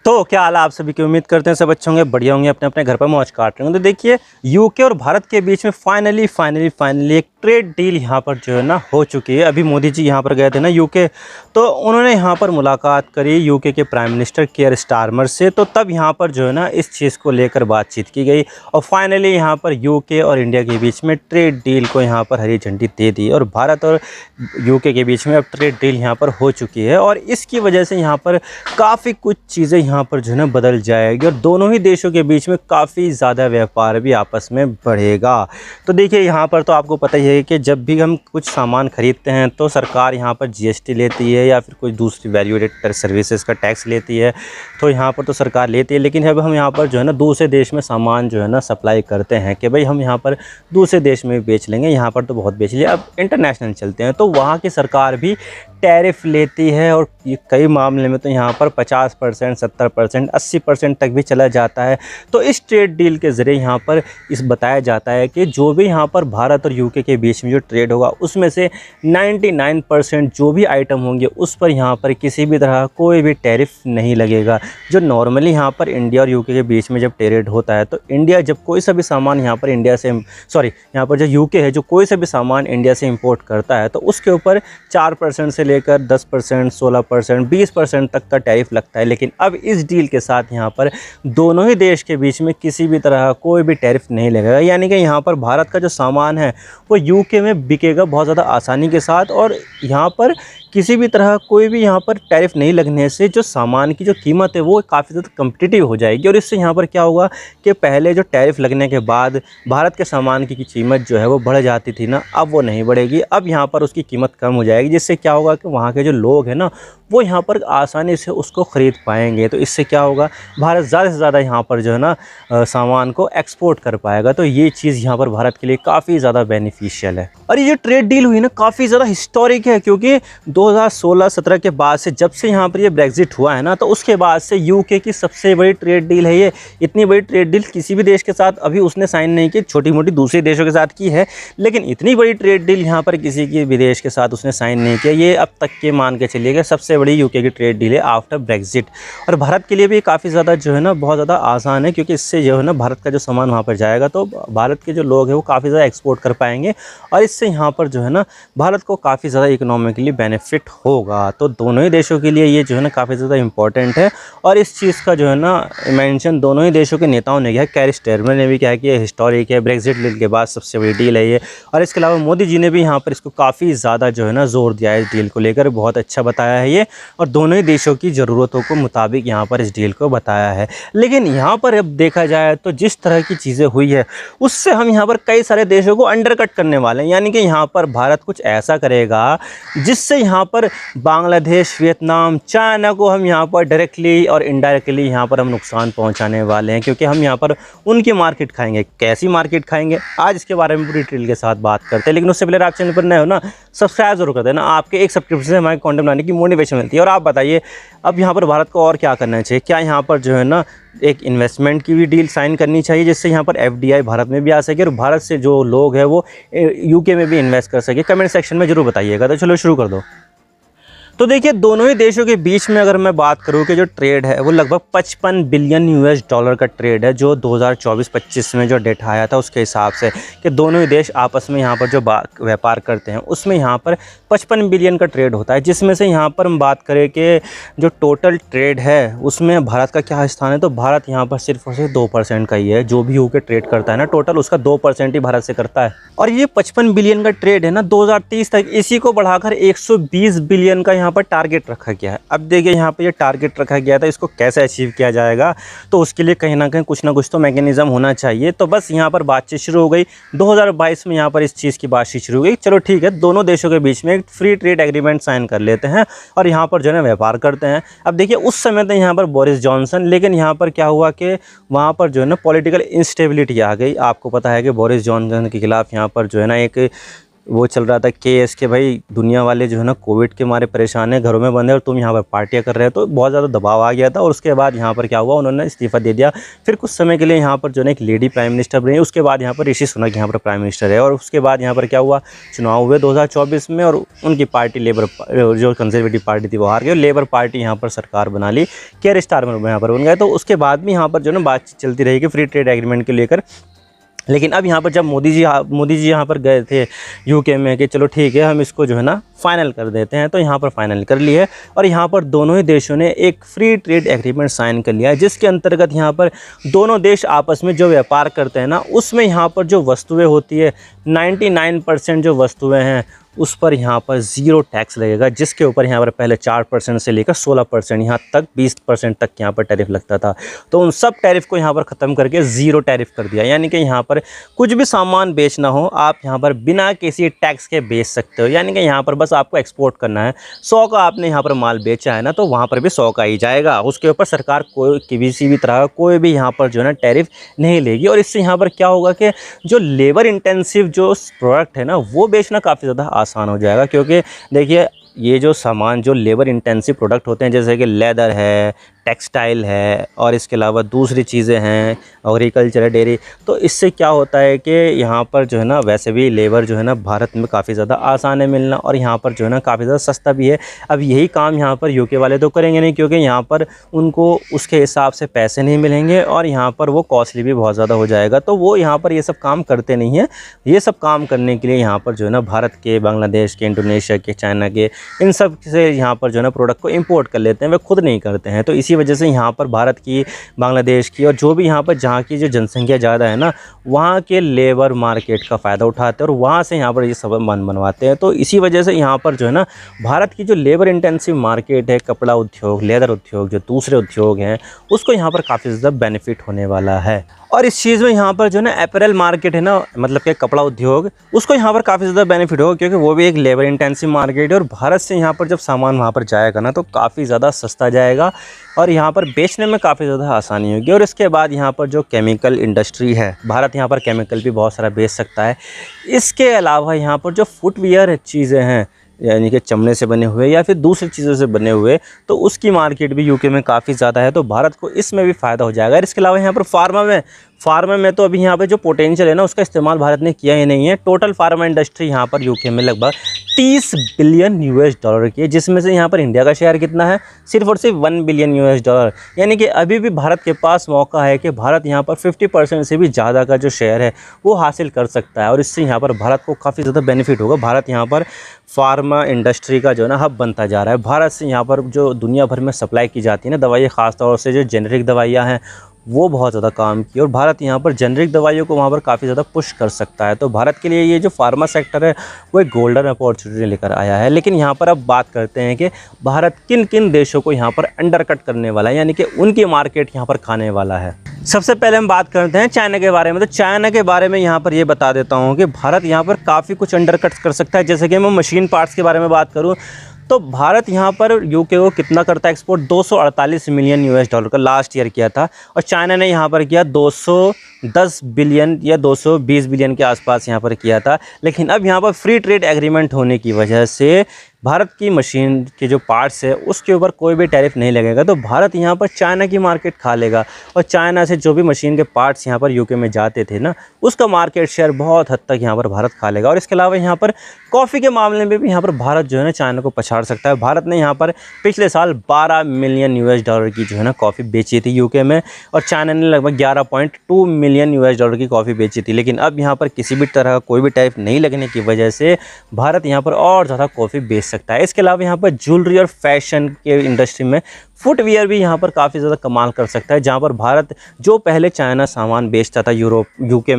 तो क्या हाल है आप सभी की। उम्मीद करते हैं सब अच्छे होंगे, बढ़िया होंगे, अपने अपने घर पर मौज काट रहे होंगे। तो देखिए यूके और भारत के बीच में फाइनली एक ट्रेड डील यहाँ पर जो है ना हो चुकी है। अभी मोदी जी यहाँ पर गए थे ना यूके, तो उन्होंने यहाँ पर मुलाकात करी यूके के प्राइम मिनिस्टर कीयर स्टारमर से। तो तब यहाँ पर जो है ना इस चीज़ को लेकर बातचीत की गई और फाइनली यहाँ पर यूके और इंडिया के बीच में ट्रेड डील को यहाँ पर हरी झंडी दे दी और भारत और यूके के बीच में अब ट्रेड डील यहाँ पर हो चुकी है। और इसकी वजह से यहाँ पर काफ़ी कुछ चीज़ें यहाँ पर जो है ना बदल जाएगी और दोनों ही देशों के बीच में काफ़ी ज़्यादा व्यापार भी आपस में बढ़ेगा। तो देखिए यहाँ पर तो आपको पता ही है कि जब भी हम कुछ सामान खरीदते हैं तो सरकार यहाँ पर जीएसटी लेती है या फिर कोई दूसरी वैल्यू एडेड सर्विसेज का टैक्स लेती है। तो यहाँ पर तो सरकार लेती है, लेकिन अब हम यहाँ पर जो है ना दूसरे देश में सामान जो है ना सप्लाई करते हैं कि भाई हम यहाँ पर दूसरे देश में बेच लेंगे, यहाँ पर तो बहुत बेच लिया, अब इंटरनेशनल चलते हैं। तो वहाँ की सरकार भी टैरिफ लेती है और कई मामले में तो यहाँ पर 50%, 70%, 80% तक भी चला जाता है। तो इस ट्रेड डील के ज़रिए यहाँ पर इस बताया जाता है कि जो भी यहाँ पर भारत और यूके के बीच में जो ट्रेड होगा उसमें से 99% जो भी आइटम होंगे उस पर यहाँ पर किसी भी तरह कोई भी टैरिफ नहीं लगेगा। जो नॉर्मली यहाँ पर इंडिया और यूके के बीच में जब ट्रेड होता है तो इंडिया जब कोई सा भी सामान यहाँ पर इंडिया से यहाँ पर जो यूके है जो कोई सा भी सामान इंडिया से इम्पोर्ट करता है तो उसके ऊपर 4% से लेकर 10%, 16%, 20% तक का टैरिफ लगता है। लेकिन अब इस डील के साथ यहाँ पर दोनों ही देश के बीच में किसी भी तरह कोई भी टैरिफ नहीं लगेगा, यानी कि यहाँ पर भारत का जो सामान है वो यूके में बिकेगा बहुत ज़्यादा आसानी के साथ और यहाँ पर किसी भी तरह कोई भी यहाँ पर टैरिफ नहीं लगने से जो सामान की जो कीमत है वो काफ़ी ज़्यादा कम्पिटिटिव हो जाएगी। और इससे यहाँ पर क्या होगा कि पहले जो टैरिफ लगने के बाद भारत के सामान की कीमत जो है वो बढ़ जाती थी ना, अब वो नहीं बढ़ेगी। अब यहाँ पर उसकी कीमत कम हो जाएगी, जिससे क्या होगा कि वहाँ के जो लोग हैं ना वो यहाँ पर आसानी से उसको ख़रीद पाएंगे। तो इससे क्या होगा, भारत ज़्यादा से ज़्यादा यहाँ पर जो है ना सामान को एक्सपोर्ट कर पाएगा। तो ये चीज़ यहाँ पर भारत के लिए काफ़ी ज़्यादा बेनिफिशियल है। और ये जो ट्रेड डील हुई ना काफ़ी ज़्यादा हिस्टोरिक है, क्योंकि 2016-17 के बाद से जब से यहाँ पर ये ब्रेग्जिट हुआ है ना तो उसके बाद से यूके की सबसे बड़ी ट्रेड डील है ये। इतनी बड़ी ट्रेड डील किसी भी देश के साथ अभी उसने साइन नहीं की, छोटी मोटी दूसरे देशों के साथ की है, लेकिन इतनी बड़ी ट्रेड डील यहाँ पर किसी की विदेश के साथ उसने साइन नहीं किया। ये अब तक के मान के चलिएगा सबसे बड़ी यूके की ट्रेड डील है आफ्टर ब्रेग्जिट। और भारत के लिए भी काफ़ी ज़्यादा जो है ना बहुत ज़्यादा आसान है, क्योंकि इससे जो है ना भारत का जो सामान वहाँ पर जाएगा तो भारत के जो लोग हैं वो काफ़ी ज़्यादा एक्सपोर्ट कर पाएंगे और इससे यहाँ पर जो है ना भारत को काफ़ी ज़्यादा इकोनॉमिकली बेनिफिट होगा। तो दोनों ही देशों के लिए ये जो है ना काफ़ी ज़्यादा इंपॉर्टेंट है। और इस चीज़ का जो है ना मेंशन दोनों ही देशों के नेताओं ने किया, कीयर स्टारमर ने भी कहा कि ये हिस्टोरिक है, ब्रेग्जिट डील के बाद सबसे बड़ी डील है ये। और इसके अलावा मोदी जी ने भी यहाँ पर इसको काफ़ी ज़्यादा जो है ना जोर दिया है इस डील को लेकर, बहुत अच्छा बताया है ये और दोनों ही देशों की ज़रूरतों को मुताबिक यहाँ पर इस डील को बताया है। लेकिन यहाँ पर अब देखा जाए तो जिस तरह की चीज़ें हुई है उससे हम यहाँ पर कई सारे देशों को अंडरकट करने वाले हैं, यानी कि यहाँ पर भारत कुछ ऐसा करेगा जिससे यहाँ पर बांग्लादेश, वियतनाम, चाइना को हम यहाँ पर डायरेक्टली और इनडायरेक्टली यहाँ पर हम नुकसान पहुँचाने वाले हैं, क्योंकि हम यहाँ पर उनकी मार्केट खाएंगे। कैसी मार्केट खाएंगे आज इसके बारे में पूरी डिटेल के साथ बात करते हैं। लेकिन उससे पहले आप चैनल पर नए हो ना सब्सक्राइब जरूर कर देना, आपके एक सब्सक्रिप्शन से हमारे कंटेंट बनाने की मोटिवेशन मिलती है। और आप बताइए अब यहाँ पर भारत को और क्या करना चाहिए, क्या यहाँ पर जो है ना एक इन्वेस्टमेंट की भी डील साइन करनी चाहिए जिससे यहाँ पर एफडीआई भारत में भी आ सके और भारत से जो लोग हैं वो यूके में भी इन्वेस्ट कर सके। कमेंट सेक्शन में जरूर बताइएगा। तो चलो शुरू कर दो। तो देखिए दोनों ही देशों के बीच में अगर मैं बात करूं कि जो ट्रेड है वो लगभग 55 बिलियन यूएस डॉलर का ट्रेड है, जो 2024-25 में जो डेटा आया था उसके हिसाब से कि दोनों ही देश आपस में यहाँ पर जो व्यापार करते हैं उसमें यहाँ पर 55 बिलियन का ट्रेड होता है। जिसमें से यहाँ पर हम बात करें कि जो टोटल ट्रेड है उसमें भारत का क्या स्थान है, तो भारत यहाँ पर सिर्फ और सिर्फ 2% का ही है। जो भी यूके ट्रेड करता है ना टोटल उसका 2% ही भारत से करता है। और ये 55 बिलियन का ट्रेड है ना 2030 तक इसी को बढ़ाकर 120 बिलियन का यहाँ पर टारगेट रखा गया है। अब देखिए यहाँ पे ये टारगेट रखा गया था, इसको कैसे अचीव किया जाएगा, तो उसके लिए कहीं ना कहीं कुछ ना कुछ तो मैकेनिज्म होना चाहिए। तो बस यहाँ पर बातचीत शुरू हो गई 2022 में, यहाँ पर इस चीज़ की बातचीत शुरू हो गई। चलो ठीक है, दोनों देशों के बीच में एक फ्री ट्रेड एग्रीमेंट साइन कर लेते हैं और यहाँ पर जो है व्यापार करते हैं। अब देखिए उस समय तो यहाँ पर बोरिस जॉनसन, लेकिन यहाँ पर क्या हुआ कि वहाँ पर जो है ना पॉलिटिकल इंस्टेबिलिटी आ गई। आपको पता है कि बोरिस जॉनसन के खिलाफ यहाँ पर जो है ना एक वो चल रहा था केस के भाई दुनिया वाले जो है ना कोविड के मारे परेशान है, घरों में बंद है और तुम यहाँ पर पार्टियाँ कर रहे हो, तो बहुत ज़्यादा दबाव आ गया था। और उसके बाद यहाँ पर क्या हुआ, उन्होंने इस्तीफ़ा दे दिया। फिर कुछ समय के लिए यहाँ पर जो है एक लेडी प्राइम मिनिस्टर बनी, उसके बाद यहाँ पर ऋषि सुनक यहाँ पर प्राइम मिनिस्टर है। और उसके बाद यहाँ पर क्या हुआ, चुनाव हुए 2024 में और उनकी पार्टी लेबर, जो कंजर्वेटिव पार्टी थी वो हार गई और लेबर पार्टी यहाँ पर सरकार बना ली, केयर स्टारमर यहाँ पर बन गए। तो उसके बाद भी यहाँ पर जो है ना बातचीत चलती रहेगी फ्री ट्रेड एग्रीमेंट के लेकर। लेकिन अब यहाँ पर जब मोदी जी यहाँ पर गए थे यूके में कि चलो ठीक है हम इसको जो है ना फाइनल कर देते हैं, तो यहाँ पर फाइनल कर लिए और यहाँ पर दोनों ही देशों ने एक फ्री ट्रेड एग्रीमेंट साइन कर लिया है, जिसके अंतर्गत यहाँ पर दोनों देश आपस में जो व्यापार करते हैं ना, उसमें यहाँ पर जो वस्तुएं होती है 99% जो वस्तुएं हैं उस पर यहाँ पर ज़ीरो टैक्स लगेगा, जिसके ऊपर यहाँ पर पहले 4% से लेकर 16% यहाँ तक 20% तक यहाँ पर टैरिफ लगता था। तो उन सब टैरिफ को यहाँ पर ख़त्म करके ज़ीरो टैरिफ कर दिया, यानी कि यहाँ पर कुछ भी सामान बेचना हो आप यहाँ पर बिना किसी टैक्स के बेच सकते हो। यानी कि यहाँ पर बस आपको एक्सपोर्ट करना है, 100 का आपने यहाँ पर माल बेचा है ना, तो वहाँ पर भी 100 का ही जाएगा। उसके ऊपर सरकार कोई किसी भी तरह का कोई भी यहाँ पर जो है ना टैरिफ नहीं लेगी। और इससे यहाँ पर क्या होगा कि जो लेबर इंटेंसिव जो प्रोडक्ट है ना वो बेचना काफ़ी ज़्यादा आसान हो जाएगा, क्योंकि देखिए ये जो सामान जो लेबर इंटेंसिव प्रोडक्ट होते हैं जैसे कि लेदर है, टेक्सटाइल है और इसके अलावा दूसरी चीज़ें हैं, एग्रीकल्चर, डेयरी, तो इससे क्या होता है कि यहाँ पर जो है ना वैसे भी लेबर जो है ना भारत में काफ़ी ज़्यादा आसान है मिलना और यहाँ पर जो है ना काफ़ी ज़्यादा सस्ता भी है। अब यही काम यहाँ पर यूके वाले तो करेंगे नहीं, क्योंकि यहाँ पर उनको उसके हिसाब से पैसे नहीं मिलेंगे और यहाँ पर वो कॉस्टली भी बहुत ज़्यादा हो जाएगा, तो वो यहाँ पर ये सब काम करते नहीं हैं। ये सब काम करने के लिए यहाँ पर जो है ना भारत के, बांग्लादेश के, इंडोनेशिया के, चाइना के, इन सब से यहाँ पर जो है ना प्रोडक्ट को इम्पोर्ट कर लेते हैं, वे खुद नहीं करते हैं। तो इसी वजह से यहाँ पर भारत की, बांग्लादेश की और जो भी यहाँ पर जहाँ की जो जनसंख्या ज़्यादा है ना, वहाँ के लेबर मार्केट का फ़ायदा उठाते हैं और वहाँ से यहाँ पर ये सब बनवाते हैं। तो इसी वजह से यहाँ पर जो है ना भारत की जो लेबर इंटेंसिव मार्केट है, कपड़ा उद्योग, लेदर उद्योग, जो दूसरे उद्योग हैं, उसको यहाँ पर काफ़ी ज़्यादा बेनिफिट होने वाला है। और इस चीज़ में यहाँ पर जो है ना अपैरल मार्केट है ना, मतलब कि कपड़ा उद्योग, उसको यहाँ पर काफ़ी ज़्यादा बेनिफिट होगा, क्योंकि वो भी एक लेबर इंटेंसिव मार्केट है और भारत से यहाँ पर जब सामान वहाँ पर जाएगा ना तो काफ़ी ज़्यादा सस्ता जाएगा और यहाँ पर बेचने में काफ़ी ज़्यादा आसानी होगी। और इसके बाद यहाँ पर जो केमिकल इंडस्ट्री है, भारत यहाँ पर केमिकल भी बहुत सारा बेच सकता है। इसके अलावा यहाँ पर जो फुटवियर चीज़ें हैं, यानी कि चमड़े से बने हुए या फिर दूसरी चीज़ों से बने हुए, तो उसकी मार्केट भी यूके में काफ़ी ज़्यादा है, तो भारत को इसमें भी फ़ायदा हो जाएगा। इसके अलावा यहाँ पर फार्मा में तो अभी यहाँ पे जो पोटेंशियल है ना उसका इस्तेमाल भारत ने किया ही नहीं है। टोटल फार्मा इंडस्ट्री यहाँ पर यूके में लगभग 30 बिलियन यूएस डॉलर की है, जिसमें से यहाँ पर इंडिया का शेयर कितना है, सिर्फ और सिर्फ 1 बिलियन यूएस डॉलर। यानी कि अभी भी भारत के पास मौका है कि भारत यहाँ पर 50% से भी ज़्यादा का जो शेयर है वो हासिल कर सकता है और इससे यहाँ पर भारत को काफ़ी ज़्यादा बेनिफिट होगा। भारत यहाँ पर फार्मा इंडस्ट्री का जो है ना हब बनता जा रहा है। भारत से यहाँ पर जो दुनिया भर में सप्लाई की जाती है ना दवाइयाँ, ख़ासतौर से जो जेनेरिक दवाइयाँ हैं वो बहुत ज़्यादा काम की और भारत यहाँ पर जेनेरिक दवाइयों को वहाँ पर काफ़ी ज़्यादा पुश कर सकता है। तो भारत के लिए ये जो फार्मा सेक्टर है वो एक गोल्डन अपॉर्चुनिटी लेकर आया है। लेकिन यहाँ पर अब बात करते हैं कि भारत किन किन देशों को यहाँ पर अंडरकट करने वाला है, यानी कि उनकी मार्केट यहाँ पर खाने वाला है। सबसे पहले हम बात करते हैं चाइना के बारे में। तो चाइना के बारे में यहाँ पर ये बता देता हूँ कि भारत यहाँ पर काफ़ी कुछ अंडरकट कर सकता है। जैसे कि मैं मशीन पार्ट्स के बारे में बात करूँ तो भारत यहाँ पर यूके को कितना करता है एक्सपोर्ट, 248 मिलियन यूएस डॉलर का लास्ट ईयर किया था और चाइना ने यहाँ पर किया 210 बिलियन या 220 बिलियन के आसपास यहाँ पर किया था। लेकिन अब यहाँ पर फ्री ट्रेड एग्रीमेंट होने की वजह से भारत की मशीन के जो पार्ट्स है उसके ऊपर कोई भी टैरिफ नहीं लगेगा, तो भारत यहाँ पर चाइना की मार्केट खा लेगा और चाइना से जो भी मशीन के पार्ट्स यहाँ पर यूके में जाते थे ना उसका मार्केट शेयर बहुत हद तक यहाँ पर भारत खा लेगा। और इसके अलावा यहाँ पर कॉफ़ी के मामले में भी यहाँ पर भारत जो है ना चाइना को पछाड़ सकता है। भारत ने यहाँ पर पिछले साल 12 मिलियन यूएस डॉलर की जो है ना कॉफ़ी बेची थी यूके में और चाइना ने लगभग 11.2 मिलियन यूएस डॉलर की कॉफ़ी बेची थी। लेकिन अब यहाँ पर किसी भी तरह का कोई भी टैरिफ नहीं लगने की वजह से भारत यहाँ पर और ज़्यादा कॉफ़ी बेच सकता है। इसके अलावा यहाँ पर ज्वेलरी और फैशन के इंडस्ट्री में फुटवियर भी यहाँ पर काफ़ी ज़्यादा कमाल कर सकता है, जहाँ पर भारत जो पहले चाइना सामान बेचता था यूके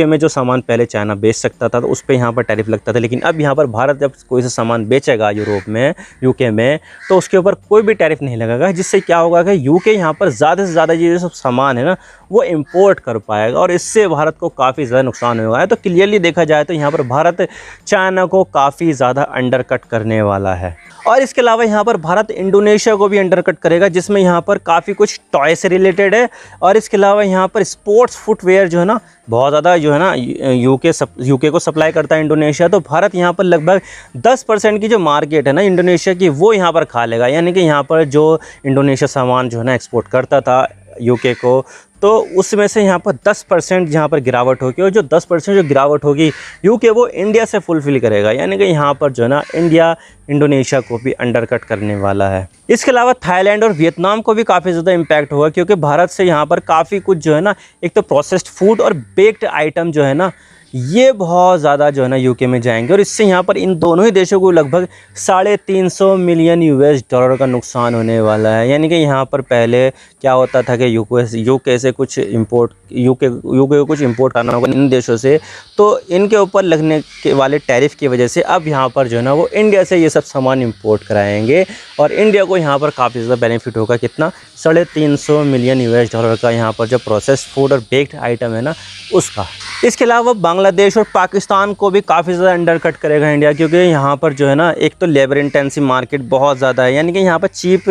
में जो सामान पहले चाइना बेच सकता था तो उस पर यहाँ पर टैरिफ लगता था। लेकिन अब यहाँ पर भारत जब कोई सा सामान बेचेगा यूरोप में, यूके में, तो उसके ऊपर कोई भी टैरिफ नहीं लगेगा, जिससे क्या होगा कि यूके यहाँ पर ज़्यादा से ज़्यादा ये सब सामान है ना वो इम्पोर्ट कर पाएगा और इससे भारत को काफ़ी ज़्यादा नुकसान होगा। तो क्लियरली देखा जाए तो यहाँ पर भारत चाइना को काफ़ी ज़्यादा अंडरकट करने वाला है। और इसके अलावा यहाँ पर भारत इंडोनेशिया को भी अंडरकट करेगा, जिसमें यहाँ पर काफ़ी कुछ टॉय से रिलेटेड है। और इसके अलावा यहाँ पर स्पोर्ट्स फुटवेयर जो है ना बहुत ज़्यादा जो है ना यूके को सप्लाई करता है इंडोनेशिया। तो भारत यहाँ पर लगभग 10% की जो मार्केट है ना इंडोनेशिया की, वो यहाँ पर खा लेगा। यानी कि यहाँ पर जो इंडोनेशिया सामान जो है ना एक्सपोर्ट करता था यूके को, तो उसमें से यहाँ पर 10% यहाँ पर गिरावट होगी। और जो 10% जो गिरावट होगी यूके वो इंडिया से फुलफ़िल करेगा। यानी कि यहाँ पर जो है ना इंडिया इंडोनेशिया को भी अंडरकट करने वाला है। इसके अलावा थाईलैंड और वियतनाम को भी काफ़ी ज़्यादा इम्पैक्ट होगा, क्योंकि भारत से यहाँ पर काफ़ी कुछ जो है ना, एक तो प्रोसेस्ड फूड और बेक्ड आइटम जो है ना, ये बहुत ज़्यादा जो है ना यूके में जाएंगे। और इससे यहाँ पर इन दोनों ही देशों को लगभग 350 मिलियन US$ का नुकसान होने वाला है। यानी कि यहाँ पर पहले क्या होता था कि यूके से कुछ यूके को कुछ इंपोर्ट करना होगा इन देशों से, तो इनके ऊपर लगने के वाले टैरिफ की वजह से अब यहाँ पर जो है ना वो इंडिया से ये सब सामान इंपोर्ट कराएंगे। और इंडिया को यहाँ पर काफ़ी ज़्यादा बेनिफिट होगा। कितना? 350 मिलियन US$ का यहाँ पर जो प्रोसेस्ड फूड और बेक्ड आइटम है ना उसका। इसके अलावा बांग्लादेश और पाकिस्तान को भी काफ़ी ज़्यादा अंडरकट करेगा इंडिया, क्योंकि यहाँ पर जो है ना एक तो लेबर इंटेंसिव मार्केट बहुत ज़्यादा है। यानी कि यहाँ पर चीप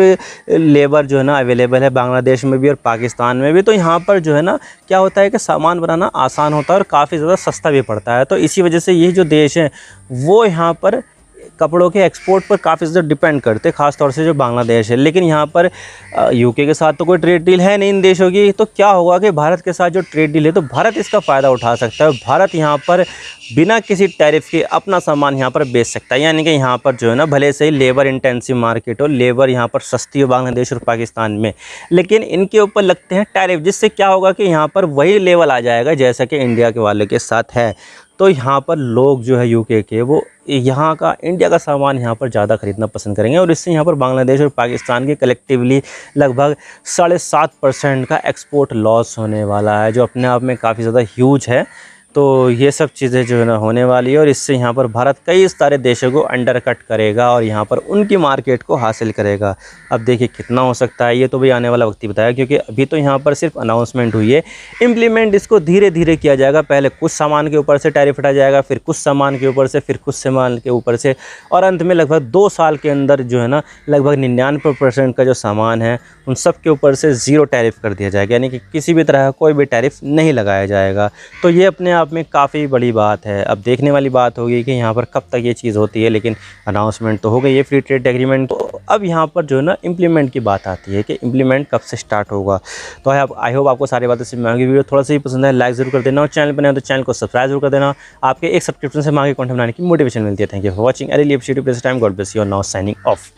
लेबर जो है ना अवेलेबल है बांग्लादेश में भी और पाकिस्तान में भी। तो यहाँ पर जो है ना क्या होता है कि सामान बनाना आसान होता है और काफ़ी ज़्यादा सस्ता भी पड़ता है। तो इसी वजह से ये जो देश हैं वो यहाँ पर कपड़ों के एक्सपोर्ट पर काफ़ी ज़्यादा डिपेंड करते हैं, ख़ास तौर से जो बांग्लादेश है। लेकिन यहाँ पर यूके के साथ तो कोई ट्रेड डील है नहीं इन देशों की। तो क्या होगा कि भारत के साथ जो ट्रेड डील है तो भारत इसका फ़ायदा उठा सकता है। भारत यहाँ पर बिना किसी टैरिफ के अपना सामान यहाँ पर बेच सकता है। यानी कि यहाँ पर जो है ना भले से ही लेबर इंटेंसिव मार्केट हो, लेबर यहाँ पर सस्ती हो बांग्लादेश और पाकिस्तान में, लेकिन इनके ऊपर लगते हैं टैरिफ, जिससे क्या होगा कि यहाँ पर वही लेवल आ जाएगा जैसा कि इंडिया के वाले के साथ है। तो यहाँ पर लोग जो है यूके के वो यहाँ का इंडिया का सामान यहाँ पर ज़्यादा ख़रीदना पसंद करेंगे। और इससे यहाँ पर बांग्लादेश और पाकिस्तान के कलेक्टिवली लगभग 7.5% का एक्सपोर्ट लॉस होने वाला है, जो अपने आप में काफ़ी ज़्यादा ह्यूज है। तो ये सब चीज़ें जो है ना होने वाली है। और इससे यहाँ पर भारत कई सारे देशों को अंडरकट करेगा और यहाँ पर उनकी मार्केट को हासिल करेगा। अब देखिए कितना हो सकता है, ये तो भाई आने वाला वक्त ही बताया, क्योंकि अभी तो यहाँ पर सिर्फ अनाउंसमेंट हुई है। इम्प्लीमेंट इसको धीरे धीरे किया जाएगा। पहले कुछ सामान के ऊपर से टैरिफ हटाया जाएगा, फिर कुछ सामान के ऊपर से, फिर कुछ सामान के ऊपर से, और अंत में लगभग 2 साल के अंदर जो है ना लगभग 99% का जो सामान है उन सब के ऊपर से 0 टैरिफ कर दिया जाएगा। यानी कि किसी भी तरह का कोई भी टैरिफ नहीं लगाया जाएगा। तो ये अपने आप में काफ़ी बड़ी बात है। अब देखने वाली बात होगी कि यहाँ पर कब तक ये चीज़ होती है। लेकिन अनाउंसमेंट तो हो गई है फ्री ट्रेड एग्रीमेंट। तो अब यहाँ पर जो है ना इम्प्लीमेंट की बात आती है कि इम्प्लीमेंट कब से स्टार्ट होगा। तो आई होप आपको सारी बातें समझ में आएगी। वीडियो थोड़ा सा ही पसंद है लाइक ज़रूर कर देना, और चैनल पर नए हो तो चैनल को सब्सक्राइब जरूर कर देना। आपके एक सब्सक्रिप्शन से हमें आगे कंटेंट बनाने की मोटिवेशन मिलती है। Thank you for watching. I really appreciate your time. God bless you. Now signing off.